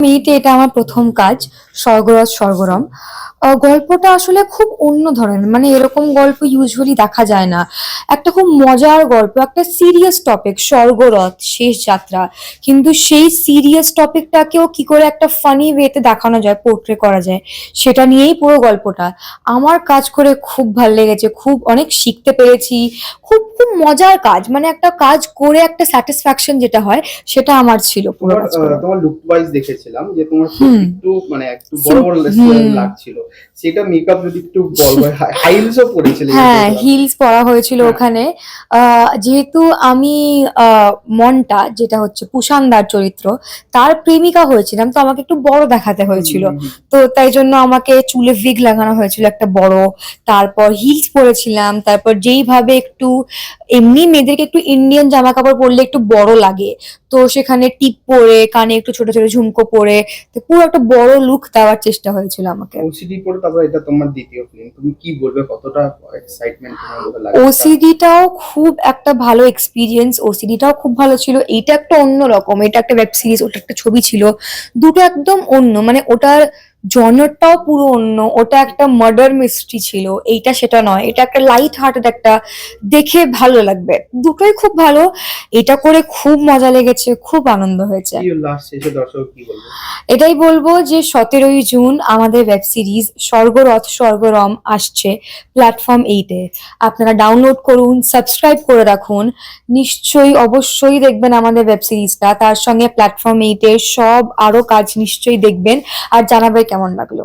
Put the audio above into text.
মিনিটে এটা আমার প্রথম কাজ, স্বর্গরাজ স্বর্গরম। গল্পটা আসলে খুব অন্য ধরনের, মানে এরকম গল্প ইউজুয়ালি দেখা যায় না। একটা খুব মজার গল্প, একটা সিরিয়াস টপিক, স্বর্গরথ শেষ যাত্রা, কিন্তু সেই সিরিয়াস টপিকটাকেও কি করে একটা ফানি ওয়েতে দেখানো যায়, পোর্ট্রে করা যায়, সেটা নিয়েই পুরো গল্পটা। আমার কাজ করে খুব ভালো লেগেছে, খুব অনেক শিখতে পেরেছি। খুব খুব মজার কাজ, মানে একটা কাজ করে একটা স্যাটিসফ্যাকশন যেটা হয়, সেটা আমার ছিল পুরো তোমার কাজ করে। তোমার লুক ওয়াইজ দেখেছিলাম যে তোমার খুব হুম। একটু মানে একটু বড় বড় হুম। লাগছিল। সেটা মেকআপ যদি একটু বড় বড় হাই হিলসও পরেছিলে যেটা হ্যাঁ, দেখলাম। হিলস পরা হয়েছিল হ্যাঁ। ওখানে। যেহেতু আমি মনটা যেটা হচ্ছে কুষাণদার চরিত্র, তার প্রেমিকা হয়েছিলাম, তো আমাকে একটু বড় দেখাতে হুম, হয়েছিল। হুম, হুম। তো তাই জন্য আমাকে চুলে উইগ লাগানো হয়েছিল একটা বড়। তারপর হিলস পরেছিলাম, তারপর যেইভাবে একটু এমনি মেয়েদেরকে একটু ইন্ডিয়ান জামা কাপড় পরলে একটু বড় লাগে, তো সেখানে টিপ পরে, কানে একটু ছোট ছোট ঝুমকো পরে, তো পুরো একটা বড় লুক দেওয়ার চেষ্টা হয়েছিল আমাকে। ওসিডি পরে তারপর এটা তোমার দ্বিতীয় ফিল্ম, তুমি কি বলবে, কতটা এক্সাইটমেন্ট তোমার মধ্যে লাগছে? ওসিডিটাও খুব একটা ভালো এক্সপিরিয়েন্স, ওসিডিটাও খুব ভালো ছিল। এইটা একটা অন্য রকম, এটা একটা ওয়েব সিরিজ, ওটা একটা ছবি ছিল, দুটো একদম অন্য, মানে ওটার জনরটাও পুরো অন্য। ওটা একটা মার্ডার মিস্ট্রি ছিল, এইটা সেটা নয়, এটা একটা লাইট হার্টেড একটা, দেখে ভালো লাগবে, দুটোই খুব ভালো। এটা করে খুব মজা লেগেছে, খুব আনন্দ হয়েছে। কি লাস্ট শেষে দর্শক কি বলবে? এটাই বলবো যে 17ই জুন আমাদের ওয়েব সিরিজ স্বর্গরথ স্বর্গরম আসছে প্ল্যাটফর্ম 8-এ। আপনারা ডাউনলোড করুন, সাবস্ক্রাইব করে রাখুন। নিশ্চয়ই অবশ্যই দেখবেন আমাদের ওয়েব সিরিজটা, তার সঙ্গে প্ল্যাটফর্ম 8-এর সব আরো কাজ নিশ্চয়ই দেখবেন, আর জানাবে কেমন লাগলো।